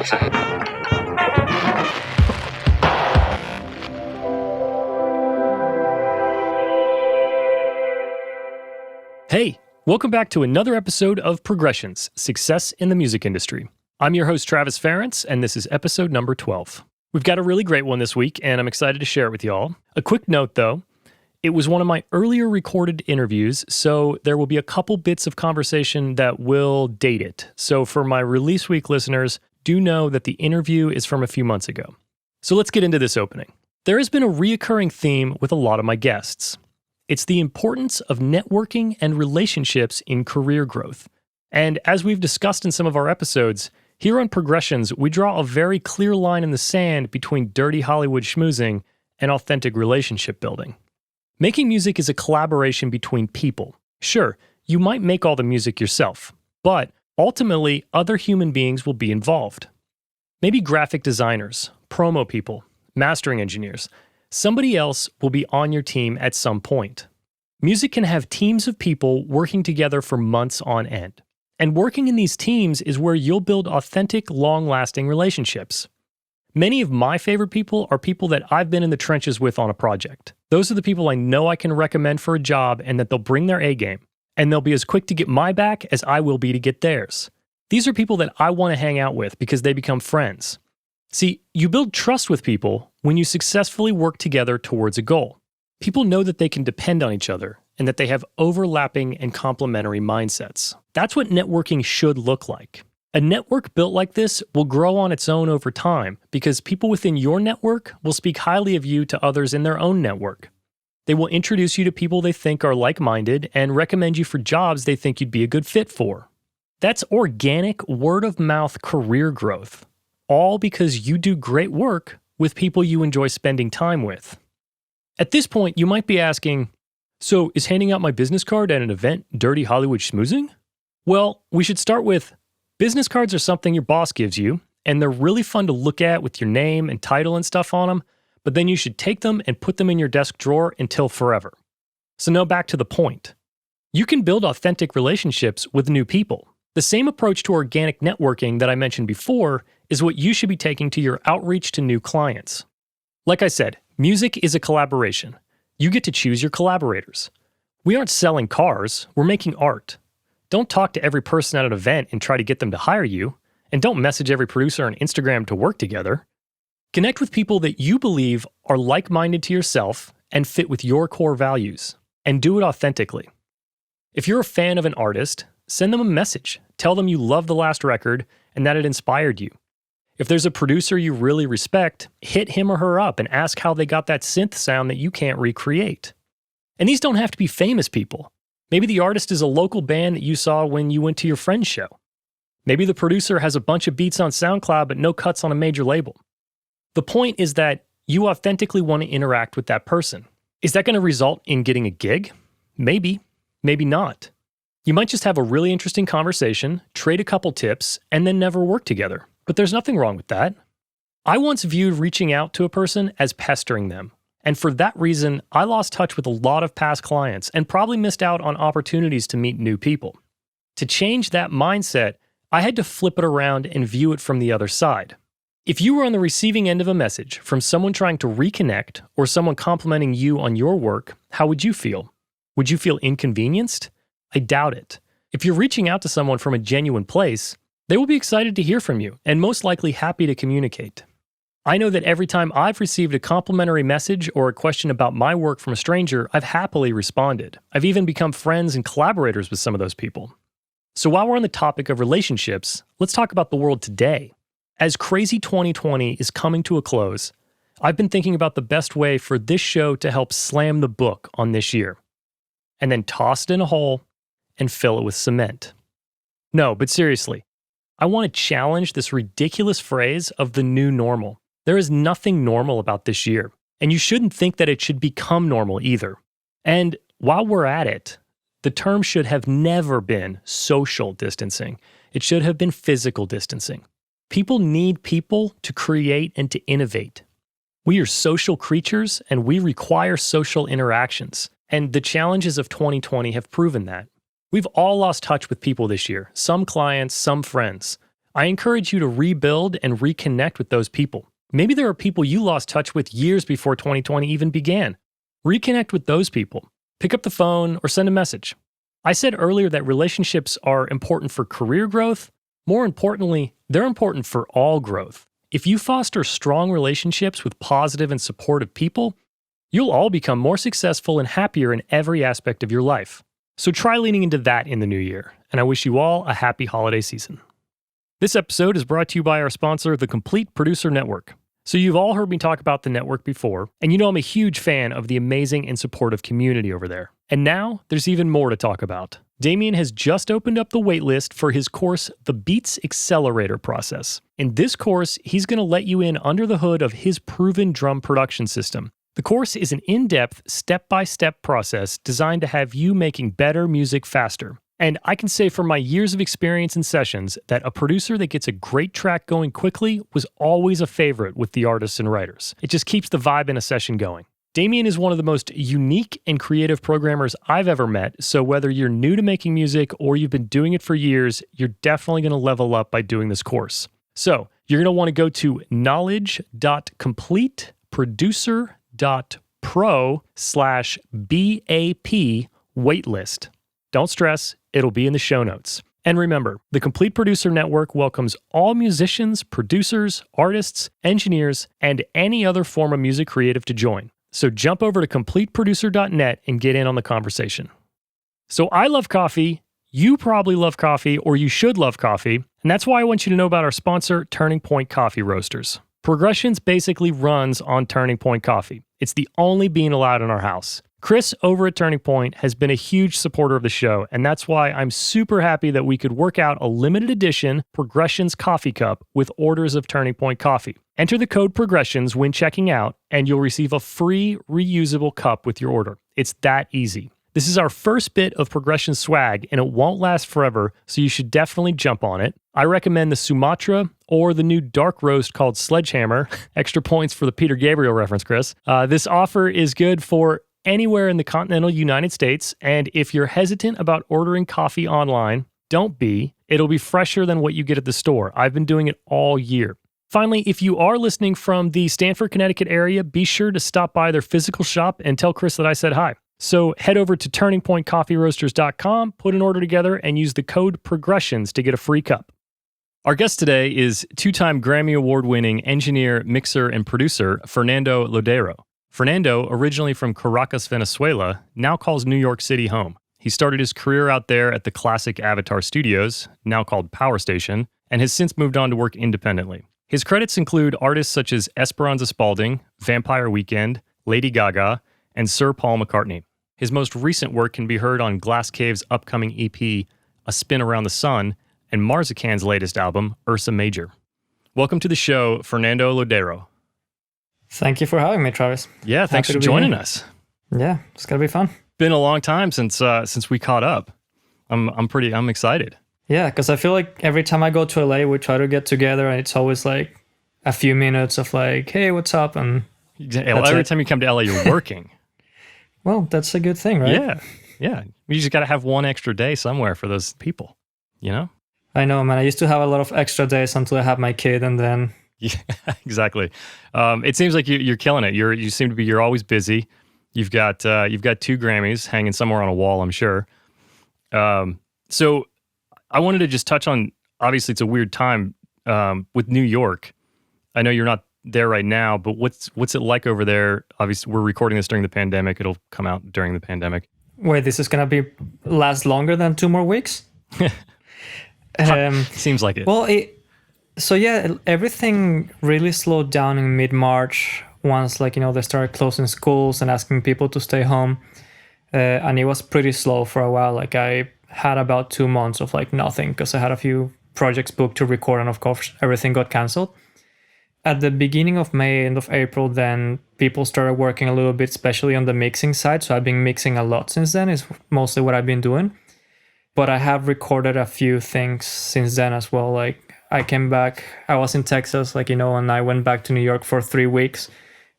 Hey, welcome back to another episode of Progressions, Success in the Music Industry. I'm your host, Travis Ferentz, and this is episode number 12. We've got a really great one this week, and I'm excited to share it with y'all. A quick note, though. It was one of my earlier recorded interviews, so there will be a couple bits of conversation that will date it. So for my release week listeners, do know that the interview is from a few months ago. So let's get into this opening. There has been a reoccurring theme with a lot of my guests. It's the importance of networking and relationships in career growth. And as we've discussed in some of our episodes, here on Progressions, we draw a very clear line in the sand between dirty Hollywood schmoozing and authentic relationship building. Making music is a collaboration between people. Sure, you might make all the music yourself, but ultimately, other human beings will be involved. Maybe graphic designers, promo people, mastering engineers. Somebody else will be on your team at some point. Music can have teams of people working together for months on end. And working in these teams is where you'll build authentic, long-lasting relationships. Many of my favorite people are people that I've been in the trenches with on a project. Those are the people I know I can recommend for a job and that they'll bring their A game. And they'll be as quick to get my back as I will be to get theirs. These are people that I want to hang out with because they become friends. See, you build trust with people when you successfully work together towards a goal. People know that they can depend on each other and that they have overlapping and complementary mindsets. That's what networking should look like. A network built like this will grow on its own over time because people within your network will speak highly of you to others in their own network. They will introduce you to people they think are like-minded and recommend you for jobs they think you'd be a good fit for. That's organic, word-of-mouth career growth. All because you do great work with people you enjoy spending time with. At this point, you might be asking, so is handing out my business card at an event dirty Hollywood schmoozing? Well, we should start with, business cards are something your boss gives you, and they're really fun to look at with your name and title and stuff on them, but then you should take them and put them in your desk drawer until forever. So now back to the point. You can build authentic relationships with new people. The same approach to organic networking that I mentioned before is what you should be taking to your outreach to new clients. Like I said, music is a collaboration. You get to choose your collaborators. We aren't selling cars, we're making art. Don't talk to every person at an event and try to get them to hire you, and don't message every producer on Instagram to work together. Connect with people that you believe are like-minded to yourself and fit with your core values, and do it authentically. If you're a fan of an artist, send them a message. Tell them you love the last record and that it inspired you. If there's a producer you really respect, hit him or her up and ask how they got that synth sound that you can't recreate. And these don't have to be famous people. Maybe the artist is a local band that you saw when you went to your friend's show. Maybe the producer has a bunch of beats on SoundCloud but no cuts on a major label. The point is that you authentically want to interact with that person. Is that going to result in getting a gig? Maybe, maybe not. You might just have a really interesting conversation, trade a couple tips, and then never work together. But there's nothing wrong with that. I once viewed reaching out to a person as pestering them. And for that reason, I lost touch with a lot of past clients and probably missed out on opportunities to meet new people. To change that mindset, I had to flip it around and view it from the other side. If you were on the receiving end of a message from someone trying to reconnect or someone complimenting you on your work, how would you feel? Would you feel inconvenienced? I doubt it. If you're reaching out to someone from a genuine place, they will be excited to hear from you and most likely happy to communicate. I know that every time I've received a complimentary message or a question about my work from a stranger, I've happily responded. I've even become friends and collaborators with some of those people. So while we're on the topic of relationships, let's talk about the world today. As crazy 2020 is coming to a close, I've been thinking about the best way for this show to help slam the book on this year, and then toss it in a hole and fill it with cement. No, but seriously, I want to challenge this ridiculous phrase of the new normal. There is nothing normal about this year, and you shouldn't think that it should become normal either. And while we're at it, the term should have never been social distancing. It should have been physical distancing. People need people to create and to innovate. We are social creatures, and we require social interactions. And the challenges of 2020 have proven that. We've all lost touch with people this year, some clients, some friends. I encourage you to rebuild and reconnect with those people. Maybe there are people you lost touch with years before 2020 even began. Reconnect with those people. Pick up the phone or send a message. I said earlier that relationships are important for career growth. More importantly, they're important for all growth. If you foster strong relationships with positive and supportive people, you'll all become more successful and happier in every aspect of your life. So try leaning into that in the new year, and I wish you all a happy holiday season. This episode is brought to you by our sponsor, the Complete Producer Network. So you've all heard me talk about the network before, and you know I'm a huge fan of the amazing and supportive community over there. And now, there's even more to talk about. Damien has just opened up the waitlist for his course, The Beats Accelerator Process. In this course, he's going to let you in under the hood of his proven drum production system. The course is an in-depth, step-by-step process designed to have you making better music faster. And I can say from my years of experience in sessions that a producer that gets a great track going quickly was always a favorite with the artists and writers. It just keeps the vibe in a session going. Damien is one of the most unique and creative programmers I've ever met, so whether you're new to making music or you've been doing it for years, you're definitely going to level up by doing this course. So you're going to want to go to knowledge.completeproducer.pro/BAP waitlist. Don't stress, it'll be in the show notes. And remember, the Complete Producer Network welcomes all musicians, producers, artists, engineers, and any other form of music creative to join. So jump over to completeproducer.net and get in on the conversation. So I love coffee, you probably love coffee, or you should love coffee, and that's why I want you to know about our sponsor, Turning Point Coffee Roasters. Progressions basically runs on Turning Point Coffee. It's the only bean allowed in our house. Chris over at Turning Point has been a huge supporter of the show, and that's why I'm super happy that we could work out a limited edition Progressions coffee cup with orders of Turning Point coffee. Enter the code Progressions when checking out, and you'll receive a free reusable cup with your order. It's that easy. This is our first bit of Progression swag, and it won't last forever, so you should definitely jump on it. I recommend the Sumatra or the new dark roast called Sledgehammer. Extra points for the Peter Gabriel reference, Chris. This offer is good for anywhere in the continental United States, and if you're hesitant about ordering coffee online, don't be. It'll be fresher than what you get at the store. I've been doing it all year. Finally, if you are listening from the Stamford, Connecticut area, be sure to stop by their physical shop and tell Chris that I said hi. So head over to turningpointcoffeeroasters.com, put an order together, and use the code PROGRESSIONS to get a free cup. Our guest today is two-time Grammy Award-winning engineer, mixer, and producer Fernando Lodeiro. Fernando, originally from Caracas, Venezuela, now calls New York City home. He started his career out there at the classic Avatar Studios, now called Power Station, and has since moved on to work independently. His credits include artists such as Esperanza Spaulding, Vampire Weekend, Lady Gaga, and Sir Paul McCartney. His most recent work can be heard on Glass Cave's upcoming EP, A Spin Around the Sun, and Marzipan's latest album, Ursa Major. Welcome to the show, Fernando Lodeiro. Thank you for having me, Travis. Yeah, thanks for joining us. Yeah, it's gonna be fun. Been a long time since we caught up. I'm excited. Yeah, because I feel like every time I go to LA, we try to get together, and it's always like a few minutes of like, "Hey, what's up?" And every time you come to LA, you're working. Well, that's a good thing, right? Yeah. You just got to have one extra day somewhere for those people, you know? I know, man. I used to have a lot of extra days until I had my kid, and then. Yeah, exactly. It seems like you're killing it. You're always busy. You've got 2 Grammys hanging somewhere on a wall, I'm sure. So I wanted to just touch on, obviously it's a weird time with New York. I know you're not there right now, but what's it like over there? Obviously we're recording this during the pandemic. It'll come out during the pandemic. Wait, this is going to last longer than 2 more weeks? Seems like it. Well, so yeah, everything really slowed down in mid-March once, like, they started closing schools and asking people to stay home. And it was pretty slow for a while. Like I had about 2 months of like nothing because I had a few projects booked to record, and of course everything got canceled. At the beginning of May, end of April, then people started working a little bit, especially on the mixing side. So I've been mixing a lot since then, is mostly what I've been doing. But I have recorded a few things since then as well. Like I came back, I was in Texas, and I went back to New York for 3 weeks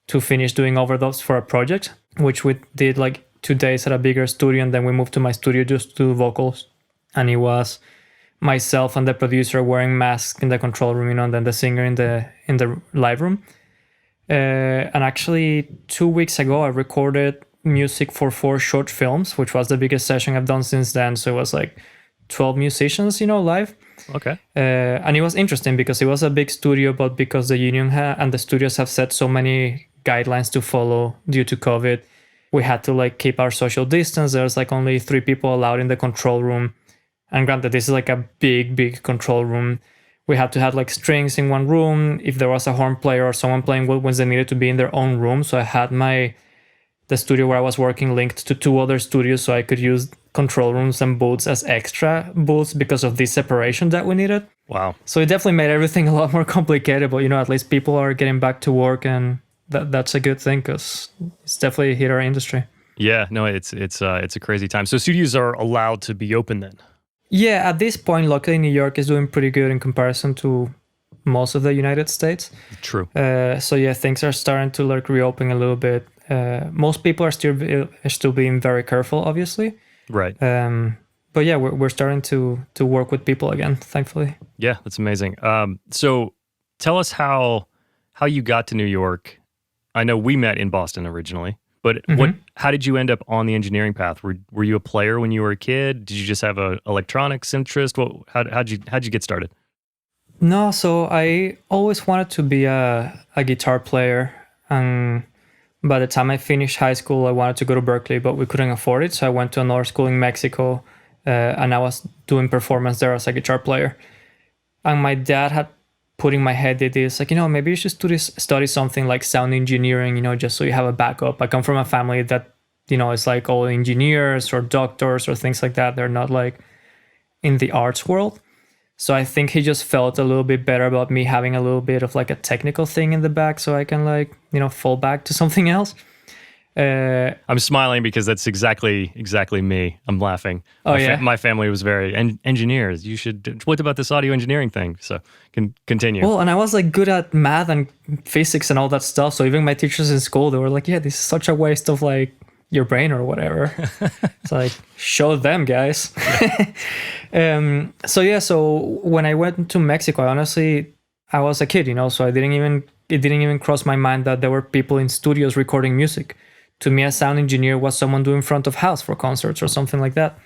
to finish doing overdubs for a project, which we did like 2 days at a bigger studio, and then we moved to my studio just to do vocals. And it was myself and the producer wearing masks in the control room, and then the singer in the live room. And actually 2 weeks ago, I recorded music for 4 short films, which was the biggest session I've done since then. So it was like 12 musicians, live. Okay. And it was interesting because it was a big studio, but because the union and the studios have set so many guidelines to follow due to COVID, we had to like keep our social distance. There's like only 3 people allowed in the control room. And granted, this is like a big control room. We had to have like strings in one room. If there was a horn player or someone playing woodwinds, they needed to be in their own room. So I had the studio where I was working linked to 2 other studios, so I could use control rooms and booths as extra booths because of this separation that we needed. Wow. So it definitely made everything a lot more complicated, but at least people are getting back to work, and that's a good thing because it's definitely hit our industry. Yeah, no, it's a crazy time. So studios are allowed to be open then? Yeah, at this point, luckily New York is doing pretty good in comparison to most of the United States. True. So yeah, things are starting to like reopen a little bit. Most people are still being very careful, obviously. Right. But yeah, we're starting to work with people again, thankfully. Yeah, that's amazing. So tell us how you got to New York. I know we met in Boston originally, but how did you end up on the engineering path? Were you a player when you were a kid? Did you just have a electronics interest? How'd you get started? No, so I always wanted to be a guitar player, and by the time I finished high school, I wanted to go to Berkeley, but we couldn't afford it. So I went to another school in Mexico, and I was doing performance there as a guitar player. And my dad had put in my head that it's like, maybe you should study something like sound engineering, just so you have a backup. I come from a family that, it's like all engineers or doctors or things like that. They're not like in the arts world. So I think he just felt a little bit better about me having a little bit of like a technical thing in the back, so I can like, fall back to something else. I'm smiling because that's exactly me. I'm laughing. My family was very engineers. You should. What about this audio engineering thing? So continue. Well, and I was like good at math and physics and all that stuff. So even my teachers in school, they were like, "Yeah, this is such a waste of like your brain or whatever." It's like, show them, guys. So when I went to Mexico, I was a kid, so it didn't even cross my mind that there were people in studios recording music. To me, a sound engineer was someone doing front of house for concerts or something like that.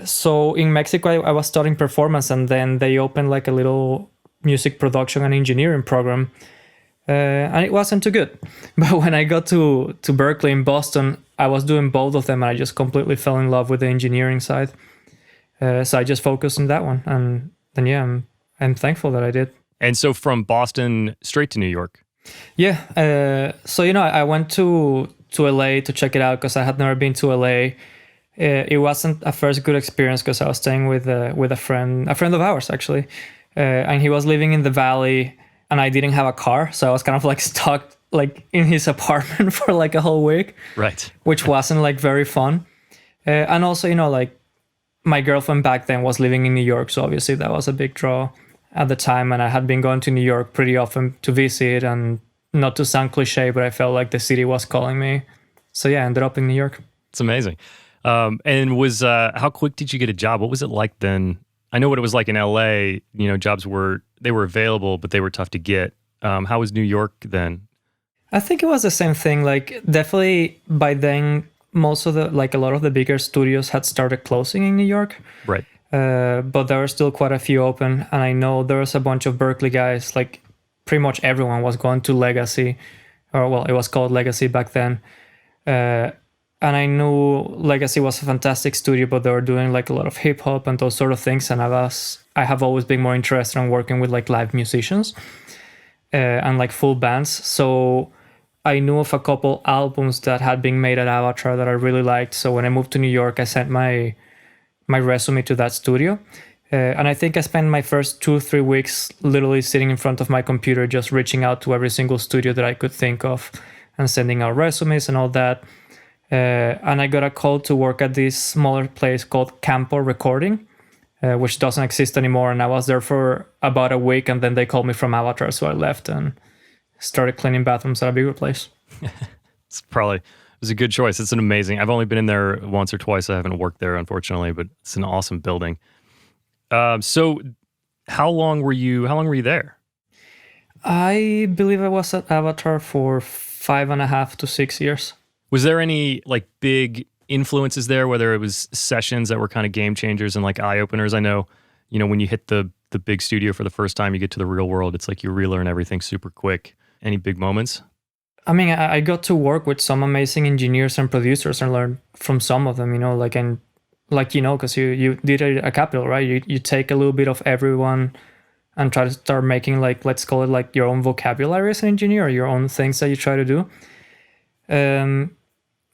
So in Mexico, I was studying performance, and then they opened like a little music production and engineering program. And it wasn't too good. But when I got to Berkeley in Boston, I was doing both of them, and I just completely fell in love with the engineering side. So I just focused on that one. And then, yeah, I'm thankful that I did. And so from Boston straight to New York? Yeah. So, I went to LA to check it out because I had never been to LA. It wasn't a first good experience because I was staying with a friend of ours, actually. And he was living in the Valley, and I didn't have a car. So I was kind of like stuck like in his apartment for like a whole week. Right. Which wasn't like very fun. And also, like my girlfriend back then was living in New York. So obviously that was a big draw at the time. And I had been going to New York pretty often to visit, and not to sound cliche, but I felt like the city was calling me. So yeah, I ended up in New York. It's amazing. And how quick did you get a job? What was it like then? I know what it was like in LA. Jobs were available, but they were tough to get. How was New York then? I think it was the same thing. Like definitely by then, most of a lot of the bigger studios had started closing in New York. Right. But there were still quite a few open. And I know there was a bunch of Berkeley guys, like pretty much everyone was going to Legacy, or well, it was called Legacy back then. And I knew Legacy was a fantastic studio, but they were doing like a lot of hip hop and those sort of things. And I have always been more interested in working with like live musicians and like full bands. So I knew of a couple albums that had been made at Avatar that I really liked. So when I moved to New York, I sent my resume to that studio. And I think I spent my first 2-3 weeks literally sitting in front of my computer, just reaching out to every single studio that I could think of and sending out resumes and all that. And I got a call to work at this smaller place called Campo Recording, which doesn't exist anymore. And I was there for about a week, and then they called me from Avatar. So I left and started cleaning bathrooms at a bigger place. It was a good choice. It's I've only been in there once or twice. I haven't worked there, unfortunately, but it's an awesome building. So how long were you there? I believe I was at Avatar for 5.5 to 6 years. Was there any like big influences there, whether it was sessions that were kind of game changers and like eye openers? I know, when you hit the big studio for the first time, you get to the real world. It's like you relearn everything super quick. Any big moments? I mean, I got to work with some amazing engineers and producers and learn from some of them, because you did a capital, right? You take a little bit of everyone and try to start making let's call it like your own vocabulary as an engineer, or your own things that you try to do.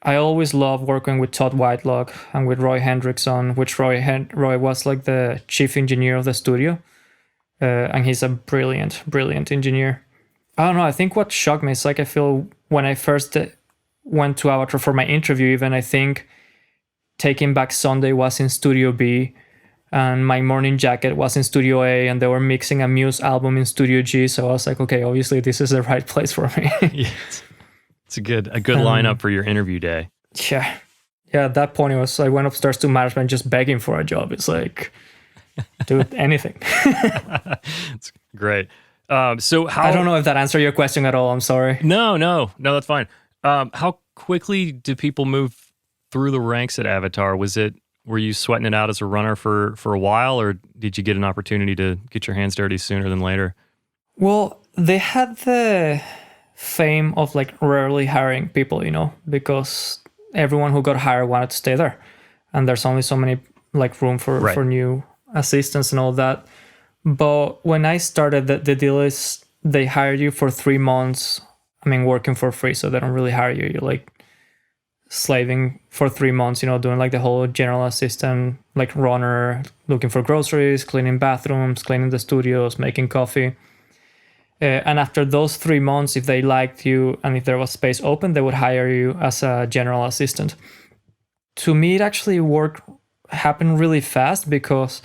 I always love working with Todd Whitelock and with Roy Hendrickson, which Roy was like the chief engineer of the studio. And he's a brilliant, brilliant engineer. I don't know, I think what shocked me is I feel when I first went to Avatar for my interview, even I think Taking Back Sunday was in Studio B, and My Morning Jacket was in Studio A, and they were mixing a Muse album in Studio G. So I was like, okay, obviously this is the right place for me. Yes. It's a good lineup for your interview day. Yeah. At that point, I went upstairs to management just begging for a job. It's like, do anything. It's great. So how? I don't know if that answered your question at all. I'm sorry. No, that's fine. How quickly do people move through the ranks at Avatar? Were you sweating it out as a runner for a while, or did you get an opportunity to get your hands dirty sooner than later? Well, they had the fame of like rarely hiring people, because everyone who got hired wanted to stay there, and there's only so many like room for new assistants and all that. But when I started, the deal is they hire you for 3 months. I mean, working for free, so they don't really hire you. You're like slaving for 3 months, doing like the whole general assistant, like runner, looking for groceries, cleaning bathrooms, cleaning the studios, making coffee. And after those 3 months, if they liked you and if there was space open, they would hire you as a general assistant. To me, it actually happened really fast, because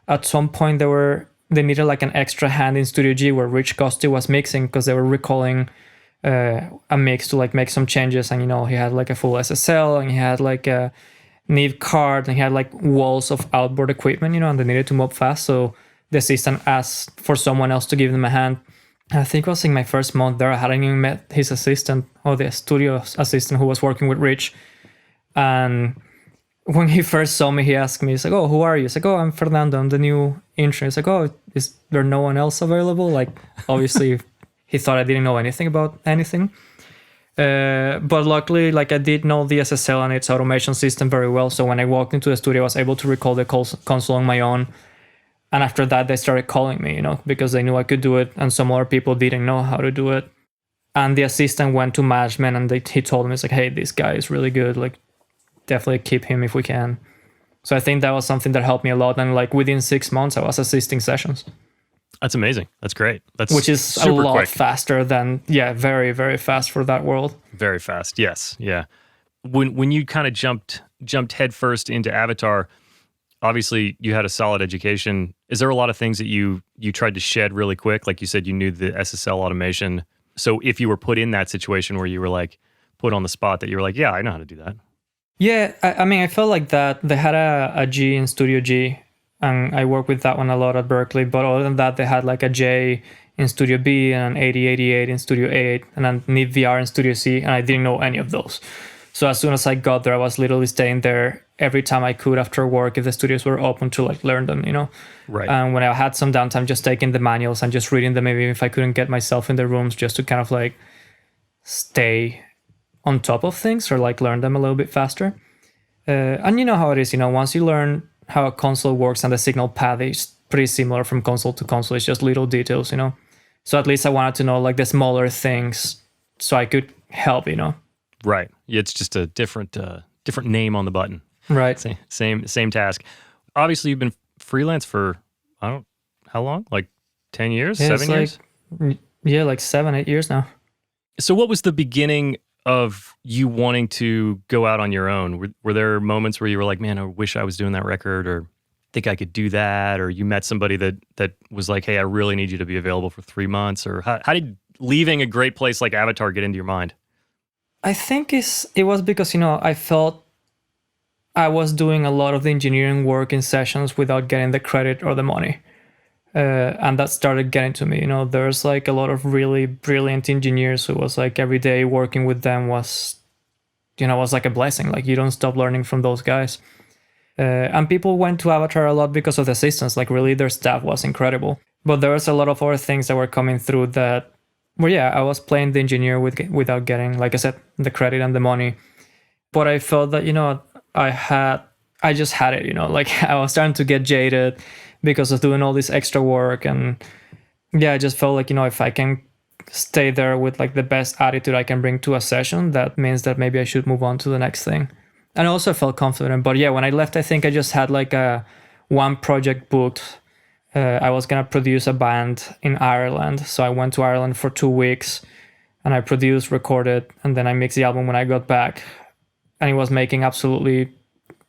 at some point they needed like an extra hand in Studio G where Rich Costi was mixing, because they were recalling a mix to like make some changes. And he had like a full SSL, and he had like a Neve card, and he had like walls of outboard equipment, and they needed to move fast. So the assistant asked for someone else to give them a hand. I think it was in my first month there, I hadn't even met his assistant, or the studio assistant who was working with Rich. And when he first saw me, he asked me, he's like, "Oh, who are you?" He's like, "Oh, I'm Fernando, I'm the new intern." He's like, "Oh, is there no one else available?" Like, obviously, he thought I didn't know anything about anything. But luckily, like I did know the SSL and its automation system very well. So when I walked into the studio, I was able to recall the console on my own. And after that, they started calling me, because they knew I could do it, and some other people didn't know how to do it. And the assistant went to management, and he told me, it's like, "Hey, this guy is really good. Like, definitely keep him if we can." So I think that was something that helped me a lot. And like within 6 months, I was assisting sessions. That's amazing. That's great. Which is super a lot quick. faster than, very, very fast for that world. Very fast. Yes. Yeah. When you kind of jumped headfirst into Avatar, obviously you had a solid education. Is there a lot of things that you tried to shed really quick? Like you said, you knew the SSL automation. So if you were put in that situation where you were like put on the spot, that you were like, "Yeah, I know how to do that." Yeah, I mean, I felt like that. They had a G in Studio G, and I worked with that one a lot at Berkeley. But other than that, they had like a J in Studio B, and an 8088 in Studio 8, and then Neve VR in Studio C, and I didn't know any of those. So as soon as I got there, I was literally staying there every time I could after work if the studios were open to like learn them, Right. And when I had some downtime, just taking the manuals and just reading them, maybe if I couldn't get myself in the rooms, just to kind of like stay on top of things or like learn them a little bit faster. And you know how it is, once you learn how a console works and the signal path is pretty similar from console to console, it's just little details, So at least I wanted to know like the smaller things so I could help, Right. It's just a different name on the button. Right. Same task. Obviously, you've been freelance for, how long? Like 10 years? Yeah, 7 years? Like 7-8 years now. So what was the beginning of you wanting to go out on your own? Were there moments where you were like, "Man, I wish I was doing that record," or "think I could do that," or you met somebody that was like, "Hey, I really need you to be available for 3 months," or how did leaving a great place like Avatar get into your mind? I think it was because, I felt I was doing a lot of the engineering work in sessions without getting the credit or the money. And that started getting to me. You know, there's like a lot of really brilliant engineers who was like every day working with them was, you know, was like a blessing. Like you don't stop learning from those guys. And people went to Avatar a lot because of the assistants. Like really their staff was incredible. But there was a lot of other things that were coming through that, well, yeah, I was playing the engineer without getting, like I said, the credit and the money. But I felt that, you know, I just had it, you know, like I was starting to get jaded because of doing all this extra work. And yeah, I just felt like, you know, if I can stay there with like the best attitude I can bring to a session, that means that maybe I should move on to the next thing. And I also felt confident. But yeah, when I left, I think I just had like one project booked. I was going to produce a band in Ireland. So I went to Ireland for 2 weeks and I produced, recorded, and then I mixed the album when I got back. And it was making absolutely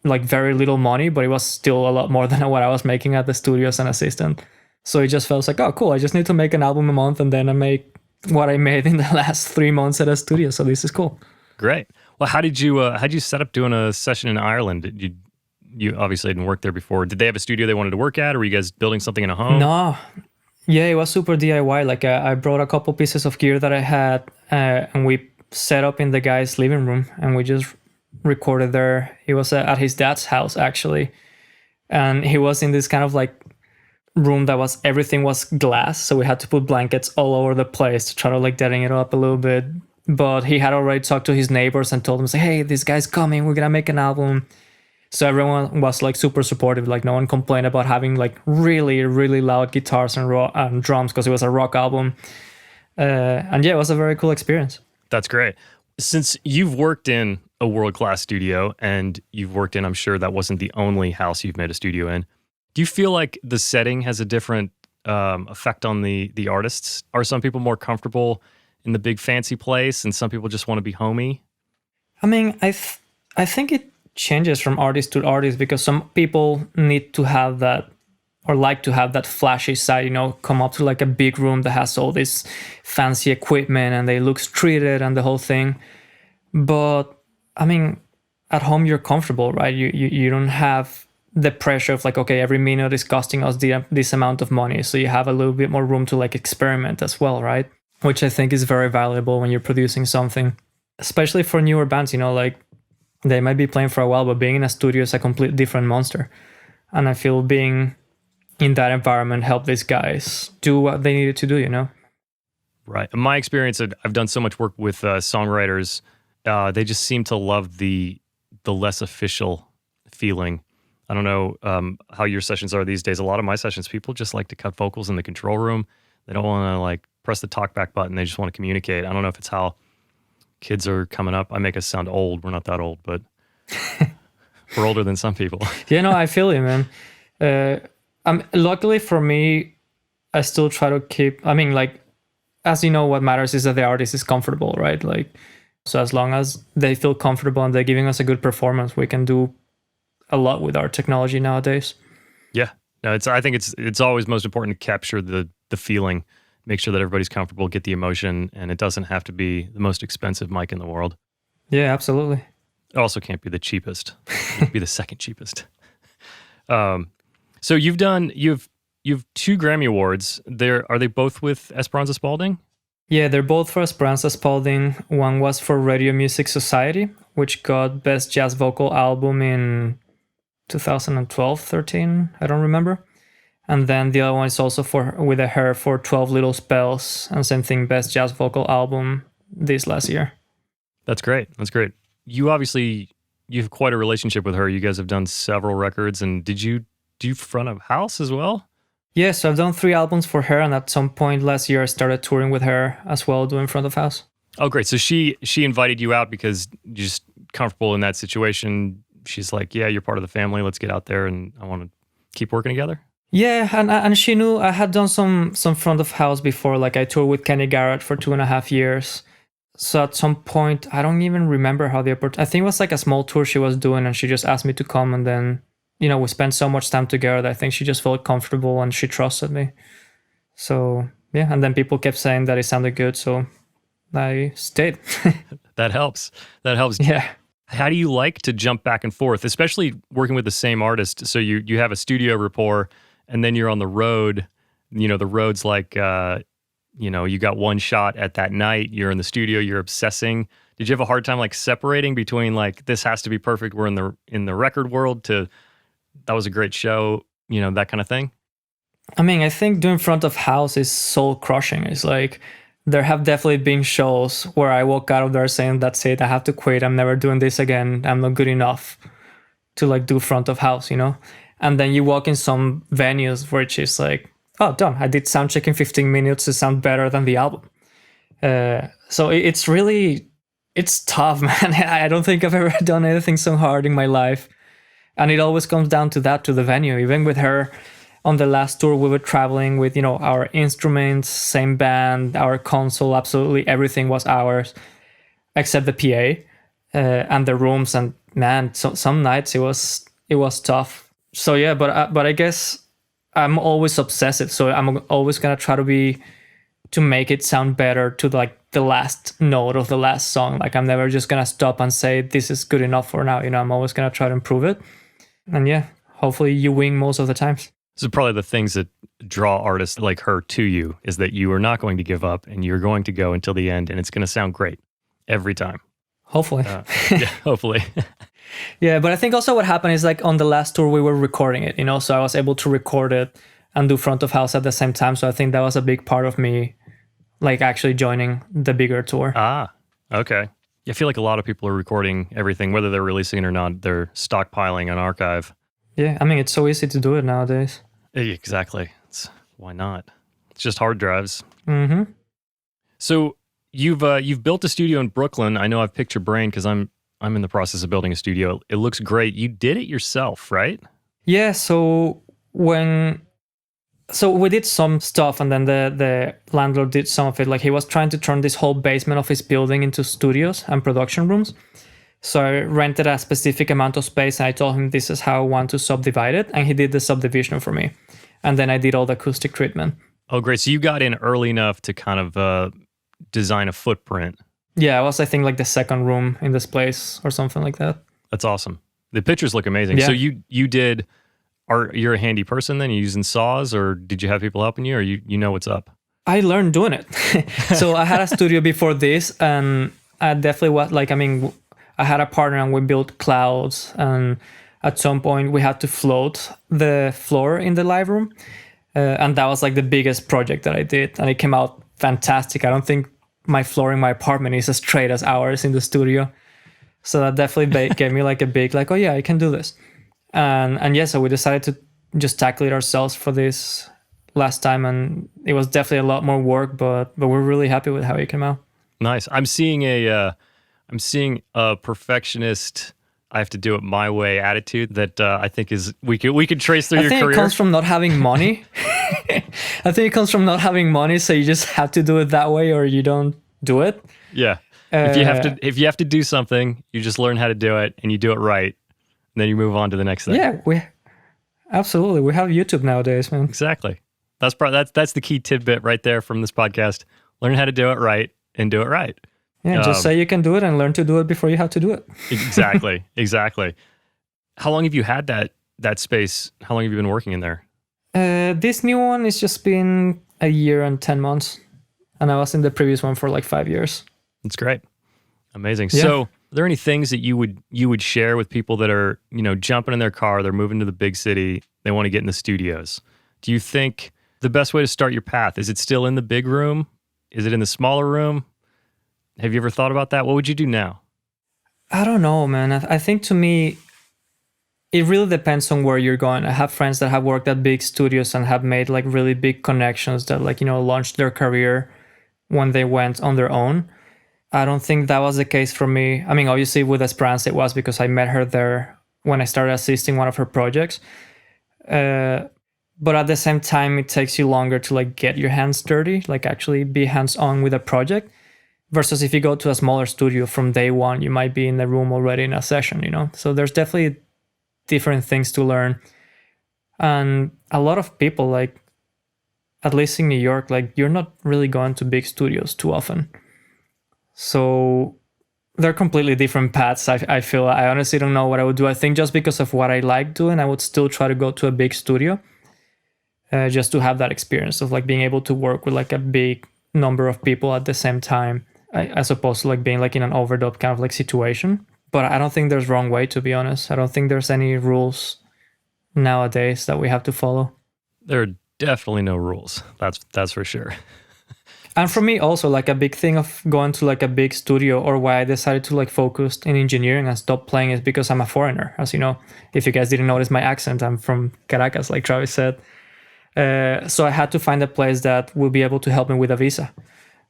like very little money, but it was still a lot more than what I was making at the studio as an assistant. So it just felt like, oh, cool. I just need to make an album a month and then I make what I made in the last 3 months at a studio. So this is cool. Great. Well, how did you set up doing a session in Ireland? You obviously didn't work there before. Did they have a studio they wanted to work at, or were you guys building something in a home? No. Yeah, it was super DIY. Like I brought a couple pieces of gear that I had and we set up in the guy's living room and we just recorded there. He was at his dad's house actually. And he was in this kind of like room that was, everything was glass. So we had to put blankets all over the place to try to like deaden it up a little bit. But he had already talked to his neighbors and told them, say, hey, this guy's coming. We're going to make an album. So everyone was like super supportive. Like no one complained about having like really, really loud guitars and drums because it was a rock album. And yeah, it was a very cool experience. That's great. Since you've worked in a world-class studio and you've worked in, I'm sure that wasn't the only house you've made a studio in, do you feel like the setting has a different effect on the artists? Are some people more comfortable in the big fancy place and some people just want to be homey? I mean, I think it changes from artist to artist because some people need to have that or like to have that flashy side, you know, come up to like a big room that has all this fancy equipment and they look treated and the whole thing. But I mean, at home you're comfortable, right? You don't have the pressure of like, okay, every minute is costing us this amount of money. So you have a little bit more room to like experiment as well, right? Which I think is very valuable when you're producing something, especially for newer bands, you know, like they might be playing for a while, but being in a studio is a complete different monster. And I feel being in that environment helped these guys do what they needed to do, you know? Right. In my experience, I've done so much work with songwriters. They just seem to love the less official feeling. I don't know how your sessions are these days. A lot of my sessions, people just like to cut vocals in the control room. They don't want to like press the talkback button. They just want to communicate. I don't know if it's how kids are coming up. I make us sound old. We're not that old, but we're older than some people. Yeah, no, I feel you, man. Luckily for me, I still try to keep, I mean, like, as you know, what matters is that the artist is comfortable, right? Like, so as long as they feel comfortable and they're giving us a good performance, we can do a lot with our technology nowadays. Yeah, no, I think it's always most important to capture the feeling, make sure that everybody's comfortable, get the emotion, and it doesn't have to be the most expensive mic in the world. Yeah, absolutely. It also can't be the cheapest. It can be the second cheapest. So you've 2 Grammy Awards. Are they both with Esperanza Spaulding? Yeah, they're both for Esperanza Spaulding. One was for Radio Music Society, which got Best Jazz Vocal Album in 2012, 13, I don't remember. And then the other one is also with her for 12 Little Spells, and same thing, Best Jazz Vocal Album this last year. That's great. That's great. You have quite a relationship with her. You guys have done several records, and did you do front of house as well? Yes, so I've done 3 albums for her, and at some point last year I started touring with her as well, doing front of house. Oh, great. So she invited you out because you're just comfortable in that situation. She's like, yeah, you're part of the family. Let's get out there, and I want to keep working together. Yeah, and she knew I had done some front of house before. Like I toured with Kenny Garrett for 2.5 years. So at some point, I don't even remember how I think it was like a small tour she was doing, and she just asked me to come, and then, you know, we spent so much time together that I think she just felt comfortable and she trusted me. So yeah, and then people kept saying that it sounded good, so I stayed. That helps. Yeah. How do you like to jump back and forth, especially working with the same artist? So you have a studio rapport, and then you're on the road. The road's like, you got one shot at that night. You're in the studio. You're obsessing. Did you have a hard time like separating between like this has to be perfect? We're in the record world to that was a great show. That kind of thing. I mean, I think doing front of house is soul crushing. It's like there have definitely been shows where I walk out of there saying, that's it, I have to quit. I'm never doing this again. I'm not good enough to like do front of house, And then you walk in some venues which is like, oh, done. I did sound check in 15 minutes to sound better than the album. So it's tough, man. I don't think I've ever done anything so hard in my life. And it always comes down to that, to the venue. Even with her, on the last tour, we were traveling with, our instruments, same band, our console, absolutely everything was ours, except the PA and the rooms. And man, so some nights it was tough. So yeah, but I guess I'm always obsessive. So I'm always gonna try to make it sound better to like the last note of the last song. Like I'm never just gonna stop and say this is good enough for now. I'm always gonna try to improve it. And yeah, hopefully you win most of the times. This is probably the things that draw artists like her to you, is that you are not going to give up and you're going to go until the end and it's going to sound great every time. Hopefully. Yeah, hopefully. Yeah, but I think also what happened is like on the last tour we were recording it, so I was able to record it and do front of house at the same time. So I think that was a big part of me like actually joining the bigger tour. Ah, okay. I feel like a lot of people are recording everything, whether they're releasing it or not. They're stockpiling an archive. Yeah, I mean, it's so easy to do it nowadays. Exactly. Why not? It's just hard drives. Mm-hmm. So you've built a studio in Brooklyn. I know I've picked your brain because I'm in the process of building a studio. It looks great. You did it yourself, right? Yeah. So we did some stuff, and then the landlord did some of it. Like he was trying to turn this whole basement of his building into studios and production rooms. So I rented a specific amount of space and I told him this is how I want to subdivide it. And he did the subdivision for me. And then I did all the acoustic treatment. Oh, great. So you got in early enough to kind of design a footprint. Yeah, I was, I think, like the second room in this place or something like that. That's awesome. The pictures look amazing. Yeah. So you're a handy person then? You're using saws, or did you have people helping you, or you know what's up? I learned doing it. So I had a studio before this, and I definitely was like, I had a partner and we built clouds, and at some point we had to float the floor in the live room. And that was like the biggest project that I did. And it came out fantastic. I don't think my floor in my apartment is as straight as ours in the studio. So that definitely gave me like a big, like, oh yeah, I can do this. And yeah, so we decided to just tackle it ourselves for this last time. And it was definitely a lot more work, but we're really happy with how it came out. Nice. I'm seeing a perfectionist, I have to do it my way attitude that I think is we could trace through your career. I think it comes from not having money. I think it comes from not having money, so you just have to do it that way, or you don't do it. Yeah. If you have to do something, you just learn how to do it and you do it right, and then you move on to the next thing. Yeah, we have YouTube nowadays, man. Exactly. That's the key tidbit right there from this podcast. Learn how to do it right and do it right. Yeah, just say you can do it and learn to do it before you have to do it. Exactly. How long have you had that space? How long have you been working in there? This new one has just been a year and 10 months. And I was in the previous one for like 5 years. That's great. Amazing. Yeah. So are there any things that you would share with people that are, jumping in their car, they're moving to the big city, they want to get in the studios? Do you think the best way to start your path, is it still in the big room? Is it in the smaller room? Have you ever thought about that? What would you do now? I don't know, man. I think to me, it really depends on where you're going. I have friends that have worked at big studios and have made like really big connections that launched their career when they went on their own. I don't think that was the case for me. I mean, obviously with Esperanza it was because I met her there when I started assisting one of her projects. But at the same time, it takes you longer to like get your hands dirty, like actually be hands-on with a project. Versus if you go to a smaller studio from day one, you might be in the room already in a session, So there's definitely different things to learn. And a lot of people, like, at least in New York, like, you're not really going to big studios too often. So they're completely different paths. I feel I honestly don't know what I would do. I think just because of what I like doing, I would still try to go to a big studio, just to have that experience of like being able to work with like a big number of people at the same time, as opposed to like being like in an overdubbed kind of like situation. But I don't think there's wrong way, to be honest. I don't think there's any rules nowadays that we have to follow. There are definitely no rules. That's for sure. And for me also, like a big thing of going to like a big studio, or why I decided to like focus in engineering and stop playing, is because I'm a foreigner. As you know, if you guys didn't notice my accent, I'm from Caracas, like Travis said. So I had to find a place that would be able to help me with a visa.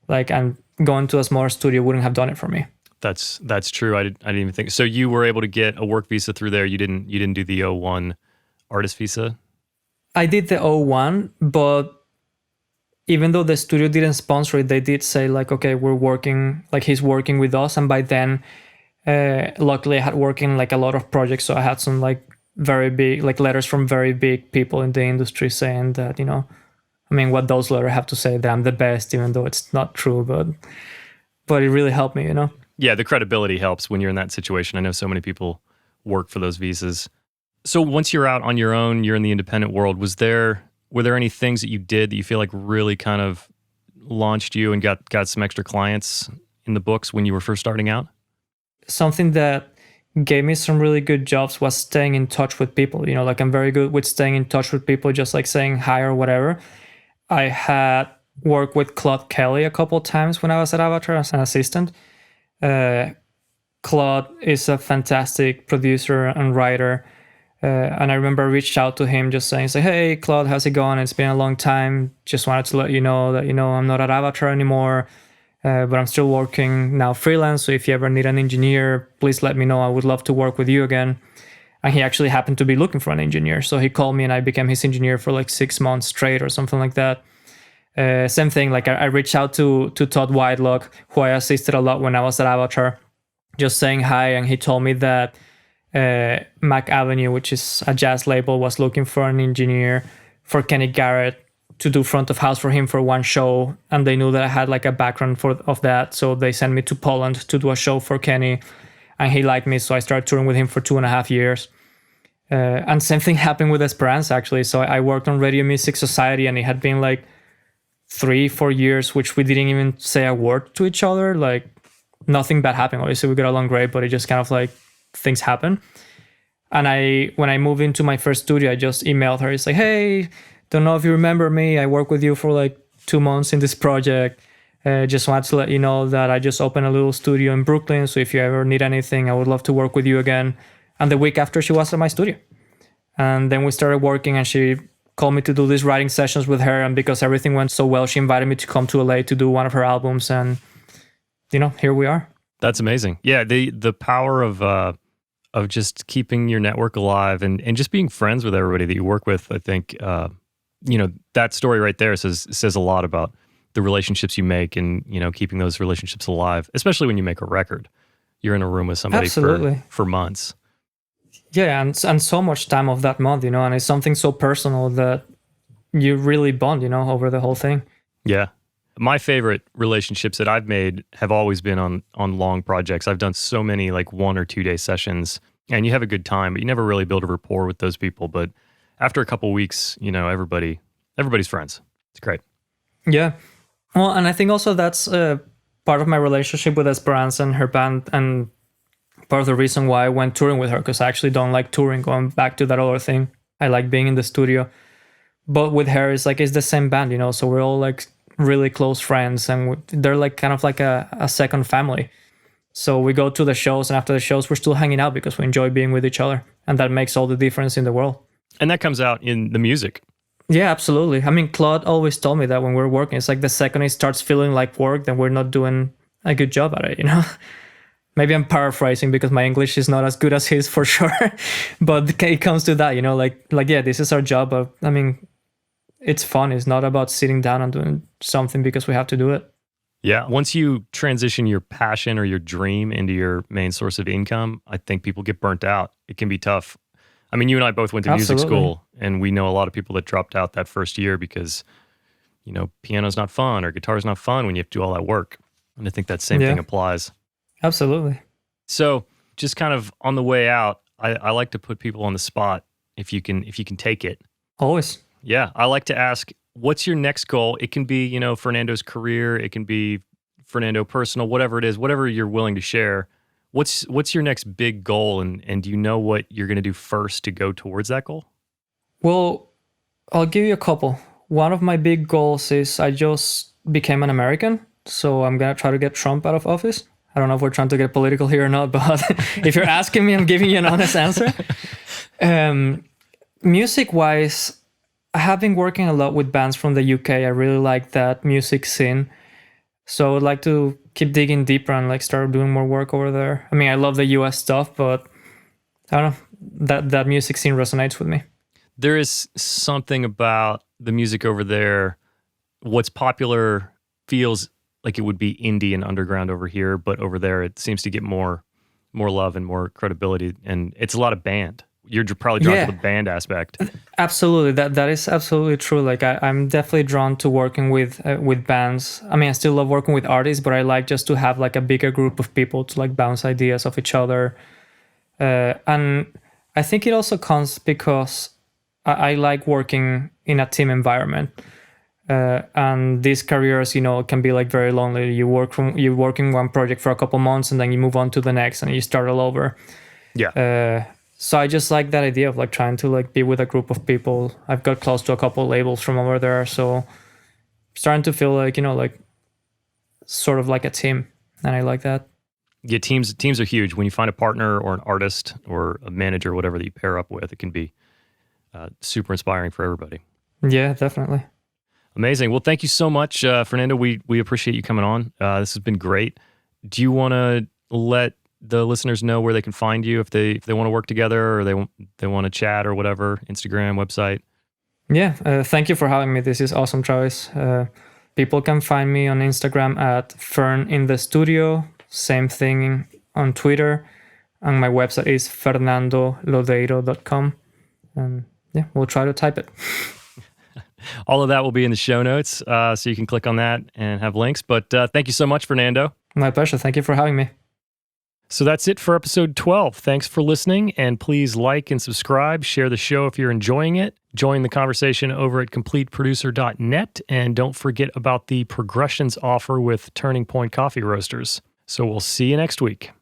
Like, and going to a smaller studio wouldn't have done it for me. That's true. I didn't even think. So you were able to get a work visa through there. You didn't do the O1 artist visa? I did the O1, but even though the studio didn't sponsor it, they did say like, okay, we're working, like he's working with us. And by then, luckily I had working like a lot of projects. So I had some like very big, like letters from very big people in the industry saying that, you know, I mean, what those letters have to say, that I'm the best, even though it's not true, but it really helped me, you know? Yeah, the credibility helps when you're in that situation. I know so many people work for those visas. So once you're out on your own, you're in the independent world, were there any things that you did that you feel like really kind of launched you and got some extra clients in the books when you were first starting out? Something that gave me some really good jobs was staying in touch with people. You know, like I'm very good with staying in touch with people, just like saying hi or whatever. I had worked with Claude Kelly a couple of times when I was at Avatar as an assistant. Claude is a fantastic producer and writer. And I remember I reached out to him just saying, hey, Claude, how's it going? It's been a long time. Just wanted to let you know that, you know, I'm not at Avatar anymore, but I'm still working now freelance. So if you ever need an engineer, please let me know. I would love to work with you again. And he actually happened to be looking for an engineer. So he called me and I became his engineer for like 6 months straight or something like that. Same thing, like I reached out to Todd Whitelock, who I assisted a lot when I was at Avatar, just saying hi. And he told me that Mac Avenue, which is a jazz label, was looking for an engineer for Kenny Garrett to do front of house for him for one show, and they knew that I had like a background of that, so they sent me to Poland to do a show for Kenny, and he liked me, so I started touring with him for 2.5 years. And same thing happened with Esperanza, actually. So I worked on Radio Music Society, and it had been like 3-4 years, which we didn't even say a word to each other. Like nothing bad happened. Obviously, we got along great, but it just kind of like things happen. And when I moved into my first studio, I just emailed her. It's like, hey, don't know if you remember me. I worked with you for like 2 months in this project. Just wanted to let you know that I just opened a little studio in Brooklyn. So if you ever need anything, I would love to work with you again. And the week after, she was at my studio. And then we started working, and she called me to do these writing sessions with her. And because everything went so well, she invited me to come to LA to do one of her albums. And, you know, here we are. That's amazing. Yeah, the power of just keeping your network alive and just being friends with everybody that you work with. I think, you know, that story right there says a lot about the relationships you make and, you know, keeping those relationships alive, especially when you make a record. You're in a room with somebody for months. Yeah, and so much time of that month, you know, and it's something so personal that you really bond, you know, over the whole thing. Yeah. My favorite relationships that I've made have always been on long projects. I've done so many like 1 or 2 day sessions, and you have a good time, but you never really build a rapport with those people. But after a couple of weeks, you know, everybody's friends. It's great. Yeah. Well, and I think also that's part of my relationship with Esperanza and her band, and part of the reason why I went touring with her, because I actually don't like touring, going back to that other thing. I like being in the studio. But with her, it's the same band, you know, so we're all like really close friends, and they're like kind of like a second family. So we go to the shows, and after the shows, we're still hanging out because we enjoy being with each other. And that makes all the difference in the world. And that comes out in the music. Yeah, absolutely. I mean, Claude always told me that when we're working, it's like the second it starts feeling like work, then we're not doing a good job at it, you know? Maybe I'm paraphrasing because my English is not as good as his for sure. But it comes to that, you know, like yeah, this is our job. But I mean, it's fun. It's not about sitting down and doing something because we have to do it. Yeah. Once you transition your passion or your dream into your main source of income, I think people get burnt out. It can be tough. I mean, you and I both went to music school, and we know a lot of people that dropped out that first year because, you know, piano's not fun or guitar's not fun when you have to do all that work. And I think that same thing applies. Absolutely. So just kind of on the way out, I like to put people on the spot if you can take it. Always. Yeah, I like to ask, what's your next goal? It can be, Fernando's career, it can be Fernando personal, whatever it is, whatever you're willing to share. What's your next big goal, and do you know what you're going to do first to go towards that goal? Well, I'll give you a couple. One of my big goals is I just became an American, so I'm going to try to get Trump out of office. I don't know if we're trying to get political here or not, but if you're asking me, I'm giving you an honest answer. Music-wise, I have been working a lot with bands from the UK. I really like that music scene. So I would like to keep digging deeper and like start doing more work over there. I mean, I love the US stuff, but I don't know, that music scene resonates with me. There is something about the music over there. What's popular feels like it would be indie and underground over here, but over there it seems to get more love and more credibility, and it's a lot of band. You're probably drawn to the band aspect. Absolutely, that is absolutely true. Like I'm definitely drawn to working with bands. I mean, I still love working with artists, but I like just to have like a bigger group of people to like bounce ideas off each other. And I think it also comes because I like working in a team environment. And these careers, can be like very lonely. You work in one project for a couple months and then you move on to the next and you start all over. Yeah. So I just like that idea of like trying to like be with a group of people. I've got close to a couple labels from over there, so starting to feel like like sort of like a team, and I like that. Yeah, teams are huge. When you find a partner or an artist or a manager or whatever that you pair up with, it can be super inspiring for everybody. Yeah, definitely. Amazing. Well, thank you so much, Fernando. We appreciate you coming on. This has been great. Do you want to let the listeners know where they can find you if they want to work together or they want to chat or whatever? Instagram, website? Yeah, thank you for having me. This is awesome, Travis. People can find me on Instagram at Fern in the Studio. Same thing on Twitter. And my website is fernandolodeiro.com. And yeah, we'll try to type it. All of that will be in the show notes, so you can click on that and have links. But thank you so much, Fernando. My pleasure. Thank you for having me. So that's it for episode 12. Thanks for listening, and please like and subscribe. Share the show if you're enjoying it. Join the conversation over at completeproducer.net, and don't forget about the Progressions offer with Turning Point Coffee Roasters. So we'll see you next week.